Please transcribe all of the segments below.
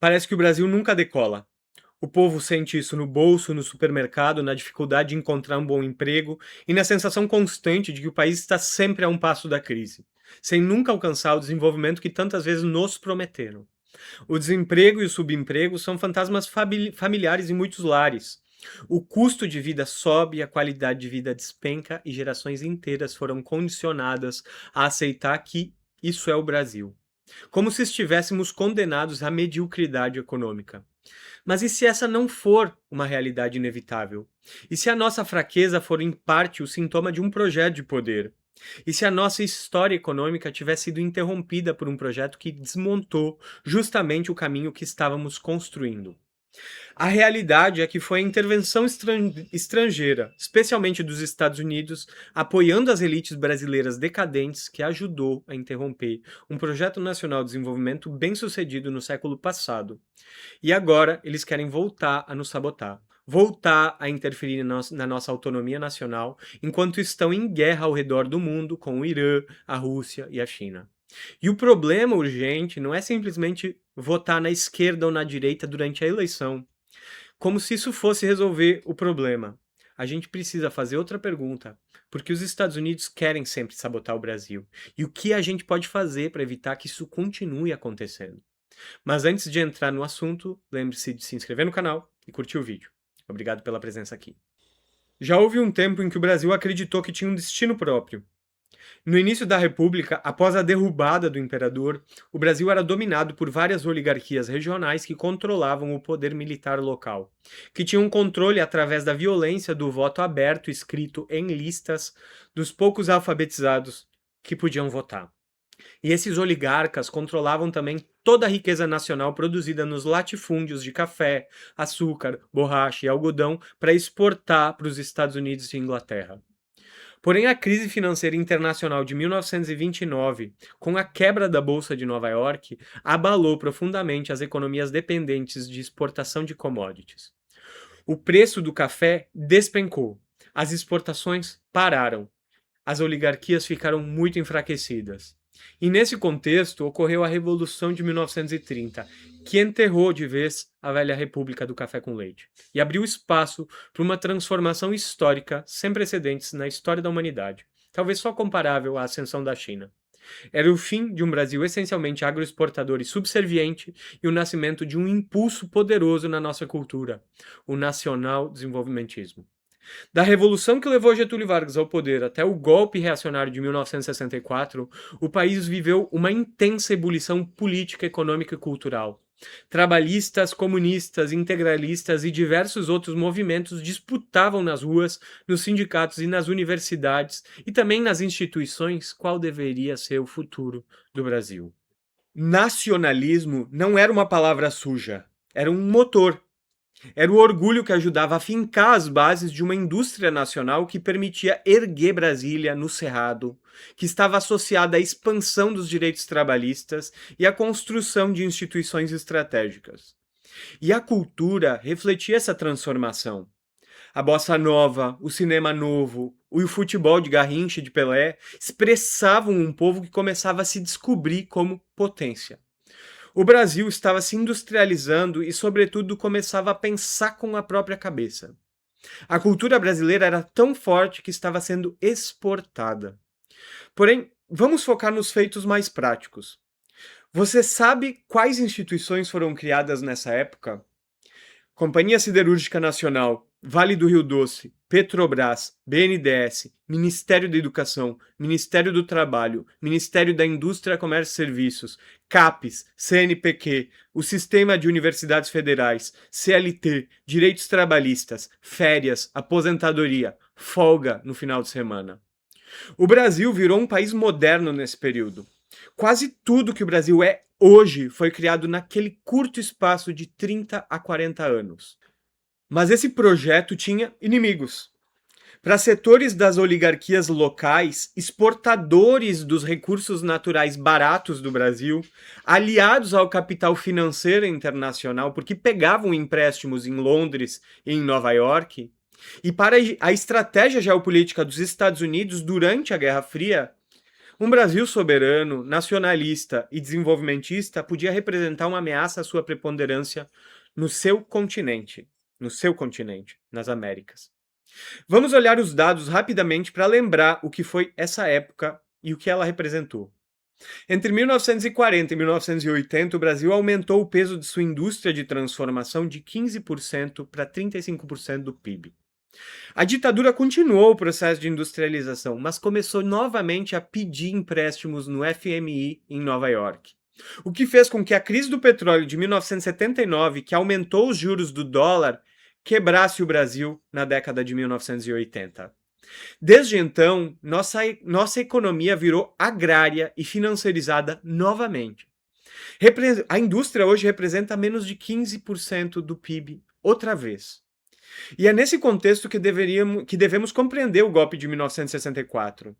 Parece que o Brasil nunca decola. O povo sente isso no bolso, no supermercado, na dificuldade de encontrar um bom emprego e na sensação constante de que o país está sempre a um passo da crise, sem nunca alcançar o desenvolvimento que tantas vezes nos prometeram. O desemprego e o subemprego são fantasmas familiares em muitos lares. O custo de vida sobe, a qualidade de vida despenca e gerações inteiras foram condicionadas a aceitar que isso é o Brasil. Como se estivéssemos condenados à mediocridade econômica. Mas e se essa não for uma realidade inevitável? E se a nossa fraqueza for, em parte, o sintoma de um projeto de poder? E se a nossa história econômica tivesse sido interrompida por um projeto que desmontou justamente o caminho que estávamos construindo? A realidade é que foi a intervenção estrangeira, especialmente dos Estados Unidos, apoiando as elites brasileiras decadentes, que ajudou a interromper um projeto nacional de desenvolvimento bem-sucedido no século passado. E agora eles querem voltar a nos sabotar. Voltar a interferir na nossa autonomia nacional, enquanto estão em guerra ao redor do mundo com o Irã, a Rússia e a China. E o problema urgente não é simplesmente votar na esquerda ou na direita durante a eleição, como se isso fosse resolver o problema. A gente precisa fazer outra pergunta, porque os Estados Unidos querem sempre sabotar o Brasil. E o que a gente pode fazer para evitar que isso continue acontecendo? Mas antes de entrar no assunto, lembre-se de se inscrever no canal e curtir o vídeo. Obrigado pela presença aqui. Já houve um tempo em que o Brasil acreditou que tinha um destino próprio. No início da República, após a derrubada do imperador, o Brasil era dominado por várias oligarquias regionais que controlavam o poder militar local, que tinham controle através da violência do voto aberto escrito em listas dos poucos alfabetizados que podiam votar. E esses oligarcas controlavam também toda a riqueza nacional produzida nos latifúndios de café, açúcar, borracha e algodão para exportar para os Estados Unidos e Inglaterra. Porém, a crise financeira internacional de 1929, com a quebra da Bolsa de Nova York, abalou profundamente as economias dependentes de exportação de commodities. O preço do café despencou, as exportações pararam, as oligarquias ficaram muito enfraquecidas. E nesse contexto ocorreu a Revolução de 1930, que enterrou de vez a velha República do Café com Leite e abriu espaço para uma transformação histórica sem precedentes na história da humanidade, talvez só comparável à ascensão da China. Era o fim de um Brasil essencialmente agroexportador e subserviente e o nascimento de um impulso poderoso na nossa cultura, o nacional-desenvolvimentismo. Da revolução que levou Getúlio Vargas ao poder até o golpe reacionário de 1964, o país viveu uma intensa ebulição política, econômica e cultural. Trabalhistas, comunistas, integralistas e diversos outros movimentos disputavam nas ruas, nos sindicatos e nas universidades e também nas instituições qual deveria ser o futuro do Brasil. Nacionalismo não era uma palavra suja, era um motor. Era o orgulho que ajudava a fincar as bases de uma indústria nacional que permitia erguer Brasília no Cerrado, que estava associada à expansão dos direitos trabalhistas e à construção de instituições estratégicas. E a cultura refletia essa transformação. A bossa nova, o cinema novo, o futebol de Garrincha e de Pelé expressavam um povo que começava a se descobrir como potência. O Brasil estava se industrializando e, sobretudo, começava a pensar com a própria cabeça. A cultura brasileira era tão forte que estava sendo exportada. Porém, vamos focar nos feitos mais práticos. Você sabe quais instituições foram criadas nessa época? Companhia Siderúrgica Nacional, Vale do Rio Doce, Petrobras, BNDES, Ministério da Educação, Ministério do Trabalho, Ministério da Indústria, Comércio e Serviços, CAPES, CNPq, o Sistema de Universidades Federais, CLT, Direitos Trabalhistas, férias, aposentadoria, folga no final de semana. O Brasil virou um país moderno nesse período. Quase tudo que o Brasil é hoje foi criado naquele curto espaço de 30 a 40 anos. Mas esse projeto tinha inimigos. Para setores das oligarquias locais, exportadores dos recursos naturais baratos do Brasil, aliados ao capital financeiro internacional, porque pegavam empréstimos em Londres e em Nova York, e para a estratégia geopolítica dos Estados Unidos durante a Guerra Fria, Um Brasil soberano, nacionalista e desenvolvimentista podia representar uma ameaça à sua preponderância no seu continente, nas Américas. Vamos olhar os dados rapidamente para lembrar o que foi essa época e o que ela representou. Entre 1940 e 1980, o Brasil aumentou o peso de sua indústria de transformação de 15% para 35% do PIB. A ditadura continuou o processo de industrialização, mas começou novamente a pedir empréstimos no FMI em Nova York. O que fez com que a crise do petróleo de 1979, que aumentou os juros do dólar, quebrasse o Brasil na década de 1980. Desde então, nossa economia virou agrária e financiarizada novamente. A indústria hoje representa menos de 15% do PIB, outra vez. E é nesse contexto que devemos compreender o golpe de 1964.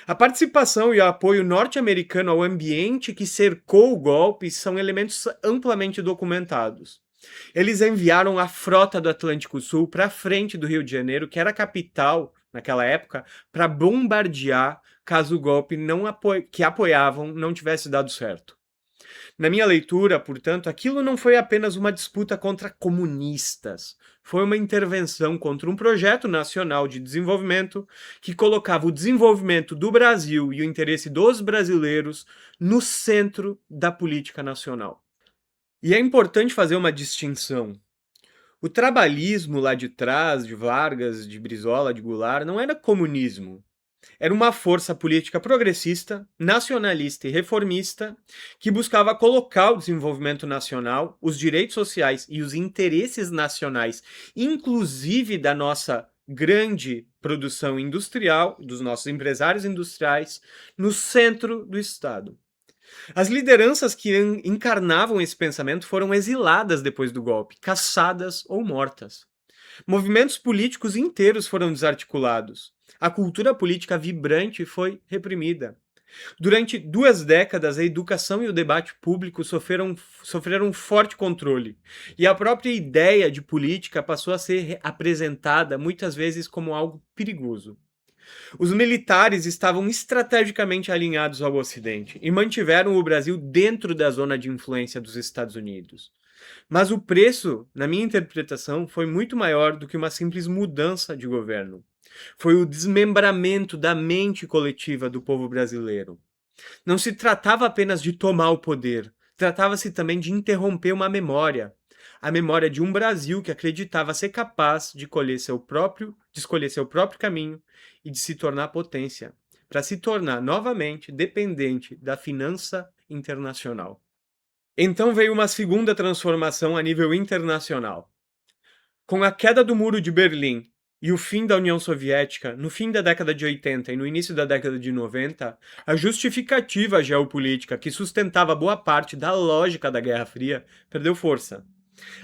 A participação e o apoio norte-americano ao ambiente que cercou o golpe são elementos amplamente documentados. Eles enviaram a frota do Atlântico Sul para frente do Rio de Janeiro, que era a capital naquela época, para bombardear caso o golpe que apoiavam não tivesse dado certo. Na minha leitura, portanto, aquilo não foi apenas uma disputa contra comunistas, foi uma intervenção contra um projeto nacional de desenvolvimento que colocava o desenvolvimento do Brasil e o interesse dos brasileiros no centro da política nacional. E é importante fazer uma distinção. O trabalhismo lá de trás, de Vargas, de Brizola, de Goulart, não era comunismo. Era uma força política progressista, nacionalista e reformista que buscava colocar o desenvolvimento nacional, os direitos sociais e os interesses nacionais, inclusive da nossa grande produção industrial, dos nossos empresários industriais, no centro do Estado. As lideranças que encarnavam esse pensamento foram exiladas depois do golpe, caçadas ou mortas. Movimentos políticos inteiros foram desarticulados. A cultura política vibrante foi reprimida. Durante 2 décadas, a educação e o debate público sofreram um forte controle, e a própria ideia de política passou a ser apresentada muitas vezes como algo perigoso. Os militares estavam estrategicamente alinhados ao Ocidente e mantiveram o Brasil dentro da zona de influência dos Estados Unidos. Mas o preço, na minha interpretação, foi muito maior do que uma simples mudança de governo. Foi o desmembramento da mente coletiva do povo brasileiro. Não se tratava apenas de tomar o poder, tratava-se também de interromper uma memória. A memória de um Brasil que acreditava ser capaz de escolher seu próprio caminho e de se tornar potência, para se tornar novamente dependente da finança internacional. Então veio uma segunda transformação a nível internacional. Com a queda do Muro de Berlim e o fim da União Soviética, no fim da década de 80 e no início da década de 90, a justificativa geopolítica que sustentava boa parte da lógica da Guerra Fria perdeu força.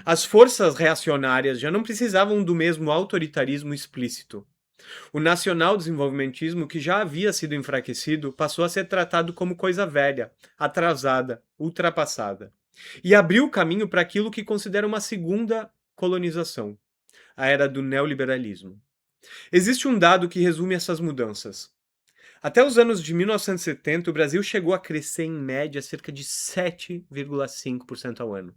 As forças reacionárias já não precisavam do mesmo autoritarismo explícito. O nacional-desenvolvimentismo, que já havia sido enfraquecido, passou a ser tratado como coisa velha, atrasada, ultrapassada. E abriu o caminho para aquilo que considera uma segunda colonização, a era do neoliberalismo. Existe um dado que resume essas mudanças. Até os anos de 1970, o Brasil chegou a crescer em média cerca de 7,5% ao ano.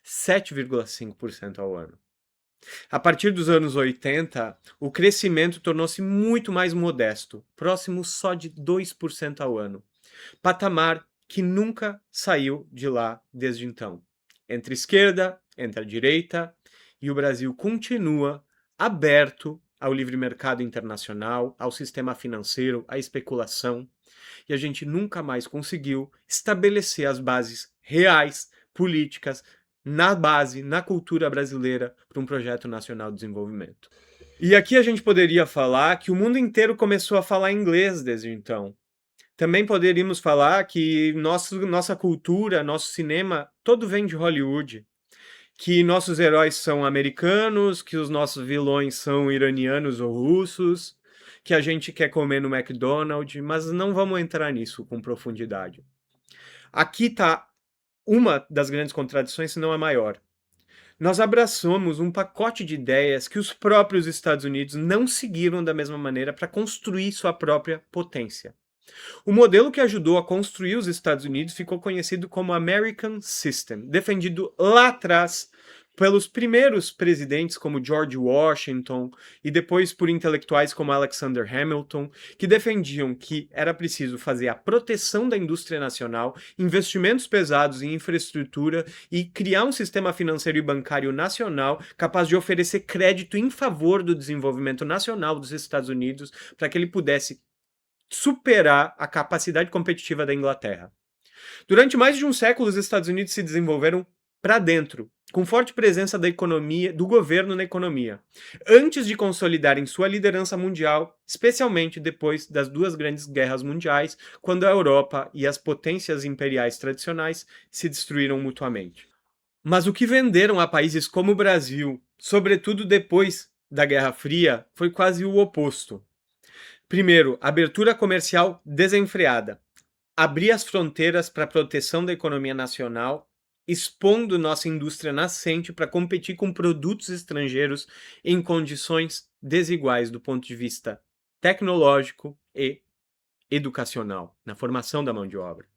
7,5% ao ano. A partir dos anos 80, o crescimento tornou-se muito mais modesto, próximo só de 2% ao ano. Patamar que nunca saiu de lá desde então. Entre a esquerda, entre a direita, e o Brasil continua aberto ao livre mercado internacional, ao sistema financeiro, à especulação, e a gente nunca mais conseguiu estabelecer as bases reais, políticas, na cultura brasileira, para um projeto nacional de desenvolvimento. E aqui a gente poderia falar que o mundo inteiro começou a falar inglês desde então. Também poderíamos falar que nossa cultura, nosso cinema, todo vem de Hollywood. Que nossos heróis são americanos, que os nossos vilões são iranianos ou russos, que a gente quer comer no McDonald's, mas não vamos entrar nisso com profundidade. Aqui está uma das grandes contradições, se não a maior. Nós abraçamos um pacote de ideias que os próprios Estados Unidos não seguiram da mesma maneira para construir sua própria potência. O modelo que ajudou a construir os Estados Unidos ficou conhecido como American System, defendido lá atrás pelos primeiros presidentes como George Washington e depois por intelectuais como Alexander Hamilton, que defendiam que era preciso fazer a proteção da indústria nacional, investimentos pesados em infraestrutura e criar um sistema financeiro e bancário nacional capaz de oferecer crédito em favor do desenvolvimento nacional dos Estados Unidos para que ele pudesse superar a capacidade competitiva da Inglaterra. Durante mais de um século, os Estados Unidos se desenvolveram para dentro, com forte presença da economia, do governo na economia, antes de consolidarem sua liderança mundial, especialmente depois das duas grandes guerras mundiais, quando a Europa e as potências imperiais tradicionais se destruíram mutuamente. Mas o que venderam a países como o Brasil, sobretudo depois da Guerra Fria, foi quase o oposto. Primeiro, abertura comercial desenfreada. Abrir as fronteiras para a proteção da economia nacional, expondo nossa indústria nascente para competir com produtos estrangeiros em condições desiguais do ponto de vista tecnológico e educacional, na formação da mão de obra.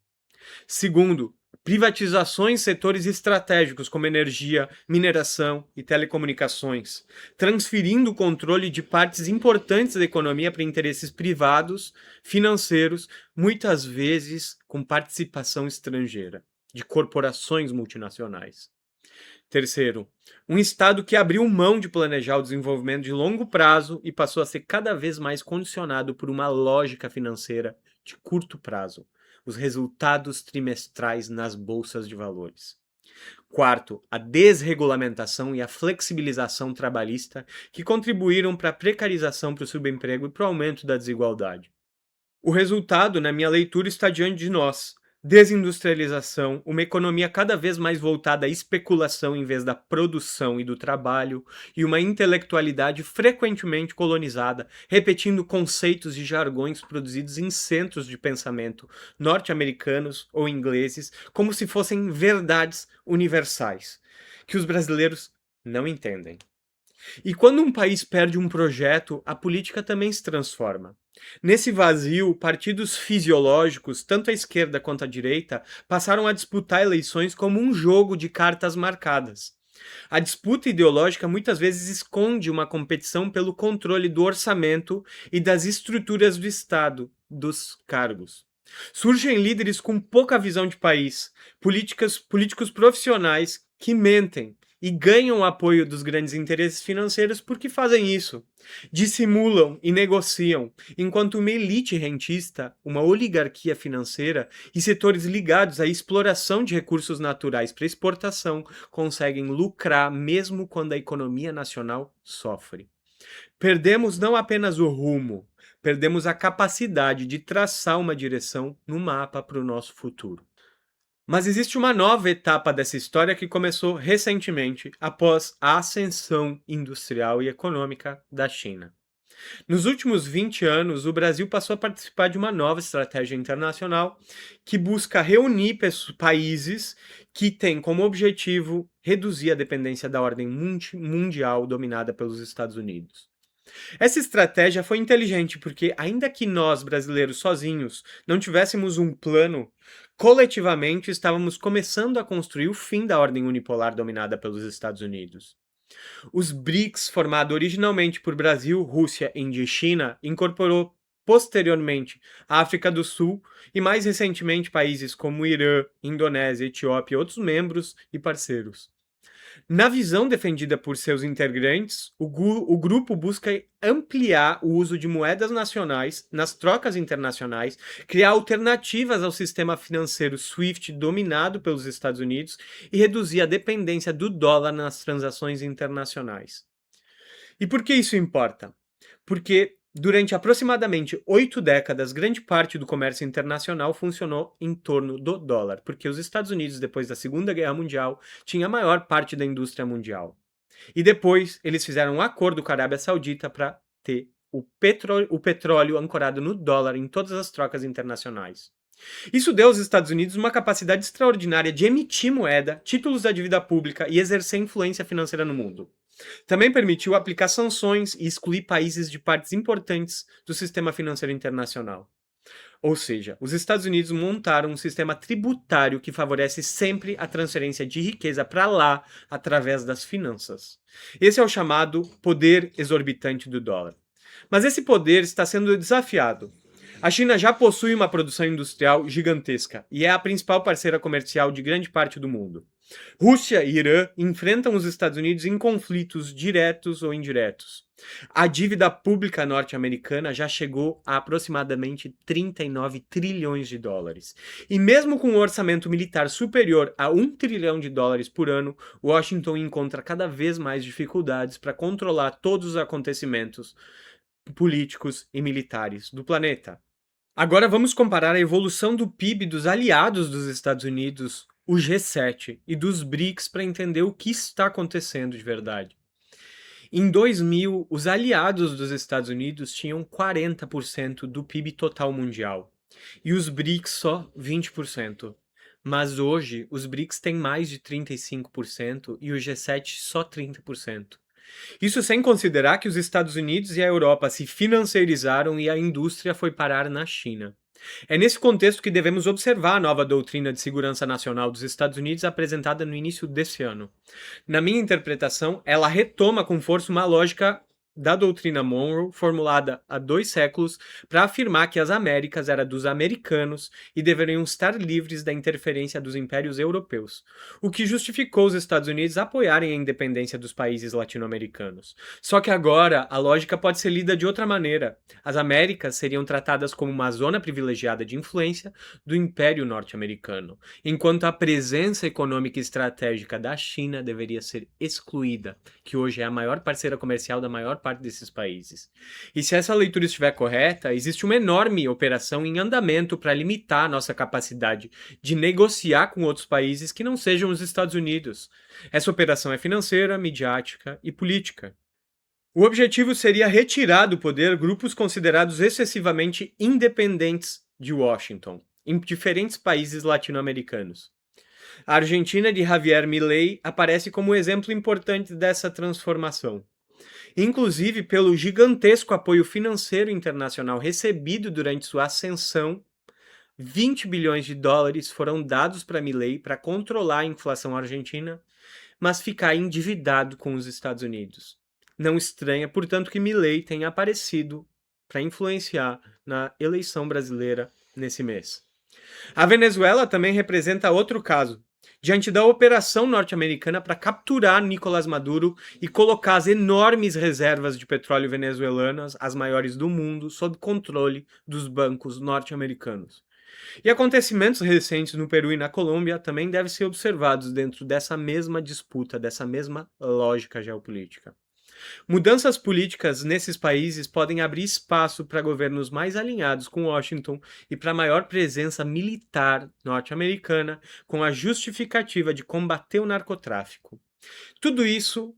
Segundo, privatizações em setores estratégicos como energia, mineração e telecomunicações, transferindo o controle de partes importantes da economia para interesses privados, financeiros, muitas vezes com participação estrangeira, de corporações multinacionais. Terceiro, um Estado que abriu mão de planejar o desenvolvimento de longo prazo e passou a ser cada vez mais condicionado por uma lógica financeira de curto prazo, os resultados trimestrais nas bolsas de valores. Quarto, a desregulamentação e a flexibilização trabalhista que contribuíram para a precarização, para o subemprego e para o aumento da desigualdade. O resultado, na minha leitura, está diante de nós. Desindustrialização, uma economia cada vez mais voltada à especulação em vez da produção e do trabalho, e uma intelectualidade frequentemente colonizada, repetindo conceitos e jargões produzidos em centros de pensamento norte-americanos ou ingleses, como se fossem verdades universais, que os brasileiros não entendem. E quando um país perde um projeto, a política também se transforma. Nesse vazio, partidos fisiológicos, tanto a esquerda quanto a direita, passaram a disputar eleições como um jogo de cartas marcadas. A disputa ideológica muitas vezes esconde uma competição pelo controle do orçamento e das estruturas do Estado, dos cargos. Surgem líderes com pouca visão de país, políticos profissionais que mentem e ganham o apoio dos grandes interesses financeiros porque fazem isso. Dissimulam e negociam, enquanto uma elite rentista, uma oligarquia financeira e setores ligados à exploração de recursos naturais para exportação conseguem lucrar mesmo quando a economia nacional sofre. Perdemos não apenas o rumo, perdemos a capacidade de traçar uma direção no mapa para o nosso futuro. Mas existe uma nova etapa dessa história que começou recentemente, após a ascensão industrial e econômica da China. Nos últimos 20 anos, o Brasil passou a participar de uma nova estratégia internacional que busca reunir países que têm como objetivo reduzir a dependência da ordem mundial dominada pelos Estados Unidos. Essa estratégia foi inteligente porque, ainda que nós, brasileiros, sozinhos, não tivéssemos um plano, coletivamente estávamos começando a construir o fim da ordem unipolar dominada pelos Estados Unidos. Os BRICS, formado originalmente por Brasil, Rússia, Índia e China, incorporou posteriormente a África do Sul e, mais recentemente, países como Irã, Indonésia, Etiópia e outros membros e parceiros. Na visão defendida por seus integrantes, o grupo busca ampliar o uso de moedas nacionais nas trocas internacionais, criar alternativas ao sistema financeiro SWIFT dominado pelos Estados Unidos e reduzir a dependência do dólar nas transações internacionais. E por que isso importa? Porque durante aproximadamente 8 décadas, grande parte do comércio internacional funcionou em torno do dólar, porque os Estados Unidos, depois da Segunda Guerra Mundial, tinham a maior parte da indústria mundial. E depois eles fizeram um acordo com a Arábia Saudita para ter o petróleo ancorado no dólar em todas as trocas internacionais. Isso deu aos Estados Unidos uma capacidade extraordinária de emitir moeda, títulos da dívida pública e exercer influência financeira no mundo. Também permitiu aplicar sanções e excluir países de partes importantes do sistema financeiro internacional. Ou seja, os Estados Unidos montaram um sistema tributário que favorece sempre a transferência de riqueza para lá através das finanças. Esse é o chamado poder exorbitante do dólar. Mas esse poder está sendo desafiado. A China já possui uma produção industrial gigantesca e é a principal parceira comercial de grande parte do mundo. Rússia e Irã enfrentam os Estados Unidos em conflitos diretos ou indiretos. A dívida pública norte-americana já chegou a aproximadamente 39 trilhões de dólares. E mesmo com um orçamento militar superior a 1 trilhão de dólares por ano, Washington encontra cada vez mais dificuldades para controlar todos os acontecimentos políticos e militares do planeta. Agora vamos comparar a evolução do PIB dos aliados dos Estados Unidos, o G7, e dos BRICS para entender o que está acontecendo de verdade. Em 2000, os aliados dos Estados Unidos tinham 40% do PIB total mundial e os BRICS só 20%. Mas hoje, os BRICS têm mais de 35% e o G7 só 30%. Isso sem considerar que os Estados Unidos e a Europa se financiarizaram e a indústria foi parar na China. É nesse contexto que devemos observar a nova doutrina de segurança nacional dos Estados Unidos apresentada no início desse ano. Na minha interpretação, ela retoma com força uma lógica da doutrina Monroe, formulada há 2 séculos, para afirmar que as Américas eram dos americanos e deveriam estar livres da interferência dos impérios europeus, o que justificou os Estados Unidos apoiarem a independência dos países latino-americanos. Só que agora a lógica pode ser lida de outra maneira. As Américas seriam tratadas como uma zona privilegiada de influência do Império Norte-Americano, enquanto a presença econômica e estratégica da China deveria ser excluída, que hoje é a maior parceira comercial da maior parte desses países. E se essa leitura estiver correta, existe uma enorme operação em andamento para limitar a nossa capacidade de negociar com outros países que não sejam os Estados Unidos. Essa operação é financeira, midiática e política. O objetivo seria retirar do poder grupos considerados excessivamente independentes de Washington, em diferentes países latino-americanos. A Argentina de Javier Milei aparece como um exemplo importante dessa transformação. Inclusive, pelo gigantesco apoio financeiro internacional recebido durante sua ascensão, 20 bilhões de dólares foram dados para Milei para controlar a inflação argentina, mas ficar endividado com os Estados Unidos. Não estranha, portanto, que Milei tenha aparecido para influenciar na eleição brasileira nesse mês. A Venezuela também representa outro caso. Diante da operação norte-americana para capturar Nicolás Maduro e colocar as enormes reservas de petróleo venezuelanas, as maiores do mundo, sob controle dos bancos norte-americanos. E acontecimentos recentes no Peru e na Colômbia também devem ser observados dentro dessa mesma disputa, dessa mesma lógica geopolítica. Mudanças políticas nesses países podem abrir espaço para governos mais alinhados com Washington e para maior presença militar norte-americana, com a justificativa de combater o narcotráfico. Tudo isso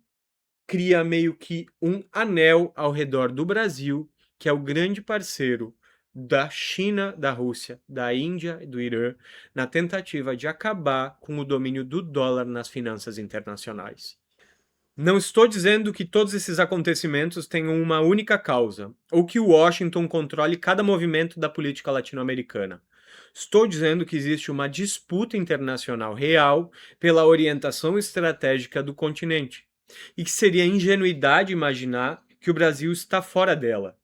cria meio que um anel ao redor do Brasil, que é o grande parceiro da China, da Rússia, da Índia e do Irã, na tentativa de acabar com o domínio do dólar nas finanças internacionais. Não estou dizendo que todos esses acontecimentos tenham uma única causa, ou que Washington controle cada movimento da política latino-americana. Estou dizendo que existe uma disputa internacional real pela orientação estratégica do continente, e que seria ingenuidade imaginar que o Brasil está fora dela.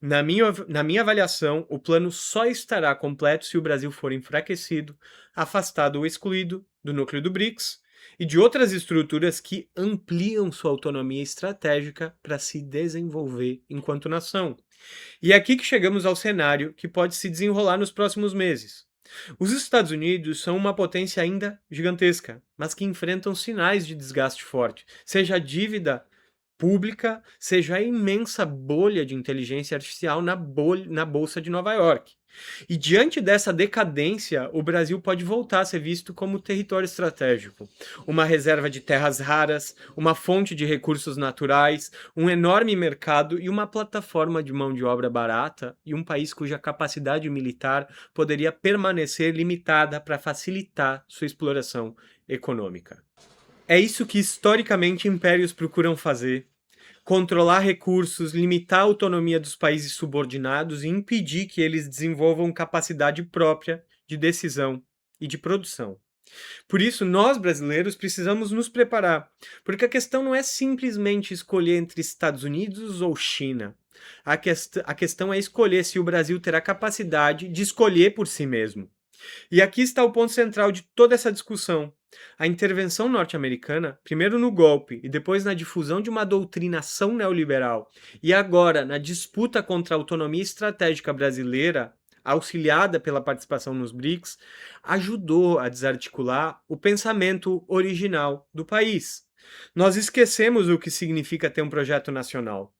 Na minha avaliação, o plano só estará completo se o Brasil for enfraquecido, afastado ou excluído do núcleo do BRICS e de outras estruturas que ampliam sua autonomia estratégica para se desenvolver enquanto nação. E é aqui que chegamos ao cenário que pode se desenrolar nos próximos meses. Os Estados Unidos são uma potência ainda gigantesca, mas que enfrentam sinais de desgaste forte, seja a dívida pública, seja a imensa bolha de inteligência artificial na Bolsa de Nova York. E diante dessa decadência, o Brasil pode voltar a ser visto como território estratégico, uma reserva de terras raras, uma fonte de recursos naturais, um enorme mercado e uma plataforma de mão de obra barata, e um país cuja capacidade militar poderia permanecer limitada para facilitar sua exploração econômica. É isso que historicamente impérios procuram fazer: controlar recursos, limitar a autonomia dos países subordinados e impedir que eles desenvolvam capacidade própria de decisão e de produção. Por isso, nós brasileiros precisamos nos preparar, porque a questão não é simplesmente escolher entre Estados Unidos ou China. A questão é escolher se o Brasil terá capacidade de escolher por si mesmo. E aqui está o ponto central de toda essa discussão. A intervenção norte-americana, primeiro no golpe e depois na difusão de uma doutrinação neoliberal, e agora na disputa contra a autonomia estratégica brasileira, auxiliada pela participação nos BRICS, ajudou a desarticular o pensamento original do país. Nós esquecemos o que significa ter um projeto nacional.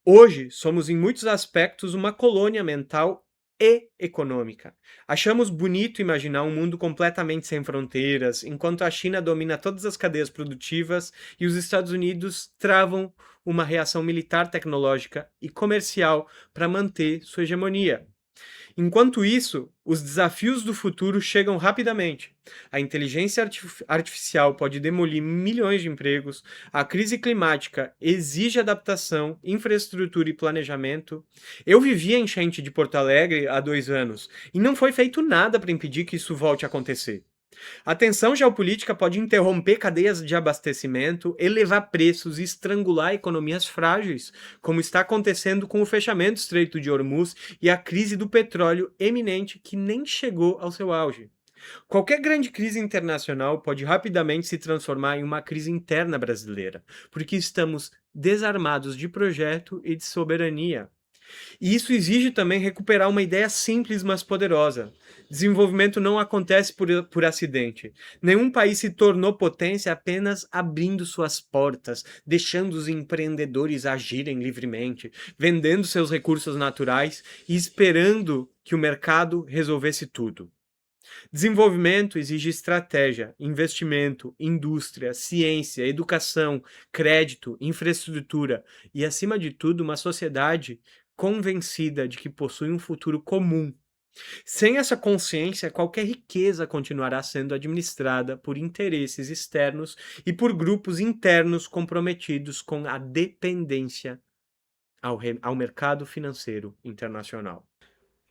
Hoje, somos em muitos aspectos uma colônia mental e econômica. Achamos bonito imaginar um mundo completamente sem fronteiras, enquanto a China domina todas as cadeias produtivas e os Estados Unidos travam uma reação militar, tecnológica e comercial para manter sua hegemonia. Enquanto isso, os desafios do futuro chegam rapidamente. A inteligência artificial pode demolir milhões de empregos, a crise climática exige adaptação, infraestrutura e planejamento. Eu vivi a enchente de Porto Alegre há 2 anos e não foi feito nada para impedir que isso volte a acontecer. A tensão geopolítica pode interromper cadeias de abastecimento, elevar preços e estrangular economias frágeis, como está acontecendo com o fechamento do Estreito de Hormuz e a crise do petróleo eminente que nem chegou ao seu auge. Qualquer grande crise internacional pode rapidamente se transformar em uma crise interna brasileira, porque estamos desarmados de projeto e de soberania. E isso exige também recuperar uma ideia simples, mas poderosa. Desenvolvimento não acontece por acidente. Nenhum país se tornou potência apenas abrindo suas portas, deixando os empreendedores agirem livremente, vendendo seus recursos naturais e esperando que o mercado resolvesse tudo. Desenvolvimento exige estratégia, investimento, indústria, ciência, educação, crédito, infraestrutura e, acima de tudo, uma sociedade convencida de que possui um futuro comum. Sem essa consciência, qualquer riqueza continuará sendo administrada por interesses externos e por grupos internos comprometidos com a dependência ao mercado financeiro internacional.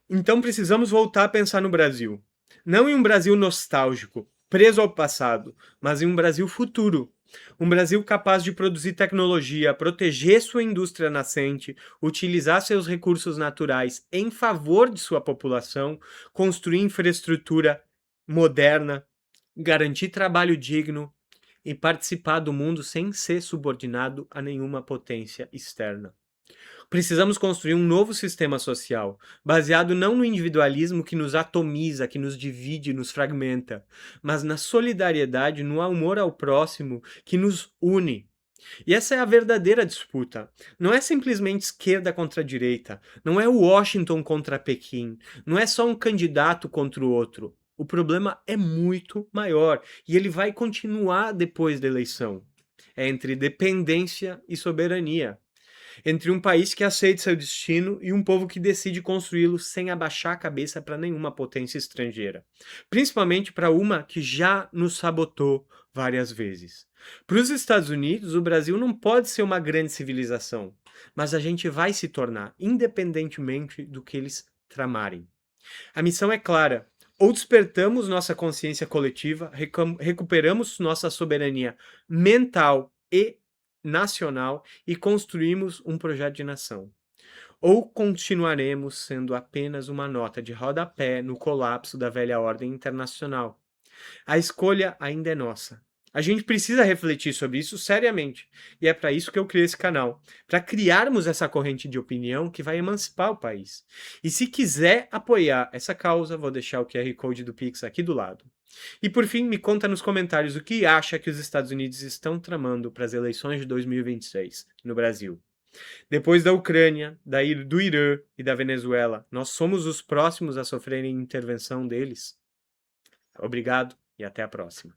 Então precisamos voltar a pensar no Brasil. Não em um Brasil nostálgico, preso ao passado, mas em um Brasil futuro. Um Brasil capaz de produzir tecnologia, proteger sua indústria nascente, utilizar seus recursos naturais em favor de sua população, construir infraestrutura moderna, garantir trabalho digno e participar do mundo sem ser subordinado a nenhuma potência externa. Precisamos construir um novo sistema social, baseado não no individualismo que nos atomiza, que nos divide, nos fragmenta, mas na solidariedade, no amor ao próximo que nos une. E essa é a verdadeira disputa. Não é simplesmente esquerda contra direita, não é Washington contra Pequim, não é só um candidato contra o outro. O problema é muito maior e ele vai continuar depois da eleição. É entre dependência e soberania. Entre um país que aceita seu destino e um povo que decide construí-lo sem abaixar a cabeça para nenhuma potência estrangeira, principalmente para uma que já nos sabotou várias vezes. Para os Estados Unidos, o Brasil não pode ser uma grande civilização, mas a gente vai se tornar, independentemente do que eles tramarem. A missão é clara. Ou despertamos nossa consciência coletiva, recuperamos nossa soberania mental e nacional e construímos um projeto de nação. Ou continuaremos sendo apenas uma nota de rodapé no colapso da velha ordem internacional. A escolha ainda é nossa. A gente precisa refletir sobre isso seriamente. E é para isso que eu criei esse canal, para criarmos essa corrente de opinião que vai emancipar o país. E se quiser apoiar essa causa, vou deixar o QR Code do Pix aqui do lado. E por fim, me conta nos comentários o que acha que os Estados Unidos estão tramando para as eleições de 2026 no Brasil. Depois da Ucrânia, do Irã e da Venezuela, nós somos os próximos a sofrerem intervenção deles? Obrigado e até a próxima.